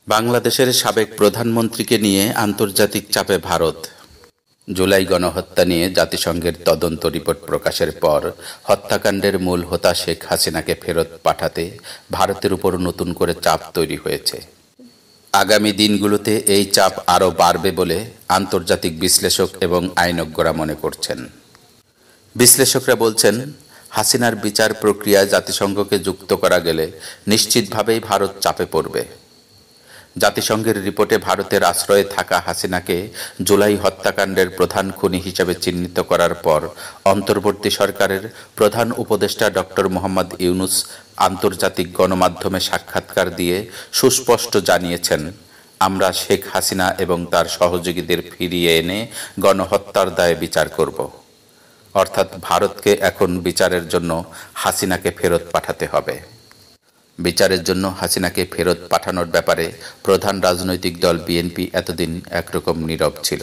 বাংলাদেশের সাবেক প্রধানমন্ত্রীকে নিয়ে আন্তর্জাতিক চাপে ভারত। জুলাই গণহত্যা নিয়ে জাতিসংঘের তদন্ত রিপোর্ট প্রকাশের পর হত্যাকাণ্ডের মূল হোতা শেখ হাসিনাকে ফেরত পাঠাতে ভারতের উপর নতুন করে চাপ তৈরি হয়েছে। আগামী দিনগুলোতে এই চাপ আরও বাড়বে বলে আন্তর্জাতিক বিশ্লেষক এবং আইনজ্ঞরা মনে করছেন। বিশ্লেষকরা বলছেন, হাসিনার বিচার প্রক্রিয়ায় জাতিসংঘকে যুক্ত করা গেলে নিশ্চিতভাবেই ভারত চাপে পড়বে। জাতিসংঘের রিপোর্টে ভারতের আশ্রয়ে থাকা হাসিনাকে জুলাই হত্যাকাণ্ডের প্রধান খুনি হিসেবে চিহ্নিত করার পর অন্তর্বর্তী সরকারের প্রধান উপদেষ্টা ডক্টর মোহাম্মদ ইউনূস আন্তর্জাতিক গণমাধ্যমে সাক্ষাৎকার দিয়ে সুস্পষ্ট জানিয়েছেন, আমরা শেখ হাসিনা এবং তার সহযোগীদের ফিরিয়ে এনে গণহত্যার দায়ে বিচার করব। অর্থাৎ ভারতকে এখন বিচারের জন্য হাসিনাকে ফেরত পাঠাতে হবে। বিচারের জন্য হাসিনাকে ফেরত পাঠানোর ব্যাপারে প্রধান রাজনৈতিক দল বিএনপি এতদিন একরকম নীরব ছিল।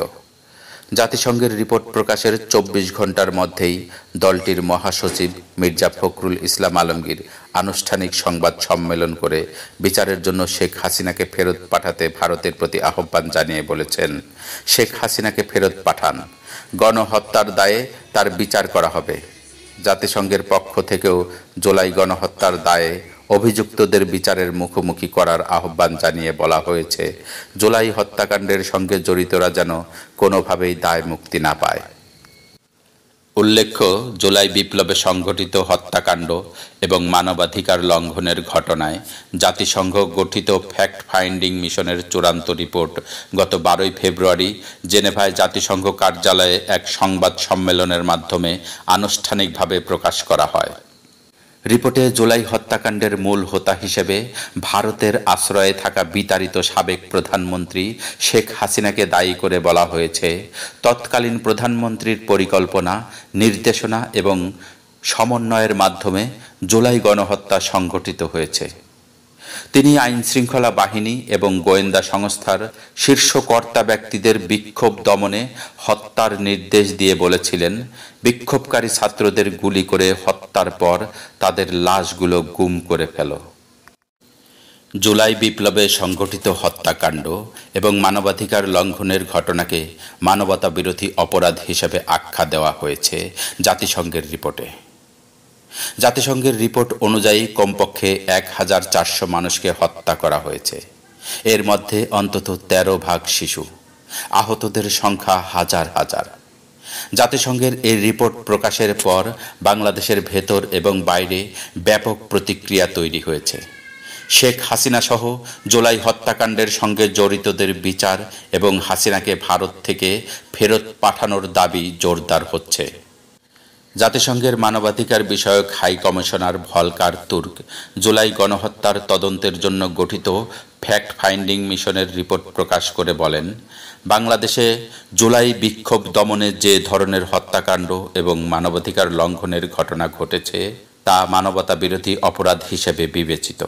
জাতিসংঘের রিপোর্ট প্রকাশের ২৪ ঘণ্টার মধ্যেই দলটির মহাসচিব মির্জা ফখরুল ইসলাম আলমগীর আনুষ্ঠানিক সংবাদ সম্মেলন করে বিচারের জন্য শেখ হাসিনাকে ফেরত পাঠাতে ভারতের প্রতি আহ্বান জানিয়ে বলেছেন, শেখ হাসিনাকে ফেরত পাঠান, গণহত্যার দায়ে তার বিচার করা হবে। জাতিসংঘের পক্ষ থেকেও জুলাই গণহত্যার দায়ে অভিযুক্তদের বিচারের মুখোমুখি করার আহ্বান জানিয়ে বলা হয়েছে, জুলাই হত্যাকাণ্ডের সঙ্গে জড়িতরা যেন কোনোভাবেই দায় মুক্তি না পায়। উল্লেখ্য, জুলাই বিপ্লবে সংঘটিত হত্যাকাণ্ড এবং মানবাধিকার লঙ্ঘনের ঘটনায় জাতিসংঘ গঠিত ফ্যাক্ট ফাইন্ডিং মিশনের চূড়ান্ত রিপোর্ট গত ১২ ফেব্রুয়ারি জেনেভায় জাতিসংঘ কার্যালয়ে এক সংবাদ সম্মেলনের মাধ্যমে আনুষ্ঠানিকভাবে প্রকাশ করা হয়। রিপোর্টে জুলাই হত্যাকাণ্ডের মূল হোতা হিসেবে ভারতের আশ্রয়ে থাকা বিতাড়িত সাবেক প্রধানমন্ত্রী শেখ হাসিনাকে দায়ী করে বলা হয়েছে, তৎকালীন প্রধানমন্ত্রীর পরিকল্পনা, নির্দেশনা এবং সমন্বয়ের মাধ্যমে জুলাই গণহত্যা সংঘটিত হয়েছে। তিনি আইনশৃঙ্খলা বাহিনী এবং গোয়েন্দা সংস্থার শীর্ষ কর্তা ব্যক্তিদের বিক্ষোভ দমনে হত্যার নির্দেশ দিয়ে বলেছিলেন, বিক্ষোভকারী ছাত্রদের গুলি করে হত্যার পর তাদের লাশগুলো গুম করে ফেল। জুলাই বিপ্লবে সংঘটিত হত্যাকাণ্ড এবং মানবাধিকার লঙ্ঘনের ঘটনাকে মানবতাবিরোধী অপরাধ হিসেবে আখ্যা দেওয়া হয়েছে জাতিসংঘের রিপোর্টে। জাতিসংঘের রিপোর্ট অনুযায়ী কমপক্ষে ১,৪০০ মানুষকে হত্যা করা হয়েছে। এর মধ্যে অন্তত ১৩% শিশু। আহতদের সংখ্যা হাজার হাজার। জাতিসংঘের এই রিপোর্ট প্রকাশের পর বাংলাদেশের ভেতর এবং বাইরে ব্যাপক প্রতিক্রিয়া তৈরি হয়েছে। শেখ হাসিনা সহ জুলাই হত্যাকাণ্ডের সঙ্গে জড়িতদের বিচার এবং হাসিনাকে ভারত থেকে ফেরত পাঠানোর দাবি জোরদার হচ্ছে। জাতিসংঘের মানবাধিকার বিষয়ক হাই কমিশনার ভলকার তুর্ক জুলাই গণহত্যার তদন্তের জন্য গঠিত ফ্যাক্ট ফাইন্ডিং মিশনের রিপোর্ট প্রকাশ করে বলেন, বাংলাদেশে জুলাই বিক্ষোভ দমনে যে ধরনের হত্যাকাণ্ড এবং মানবাধিকার লঙ্ঘনের ঘটনা ঘটেছে তা মানবতাবিরোধী অপরাধ হিসেবে বিবেচিত।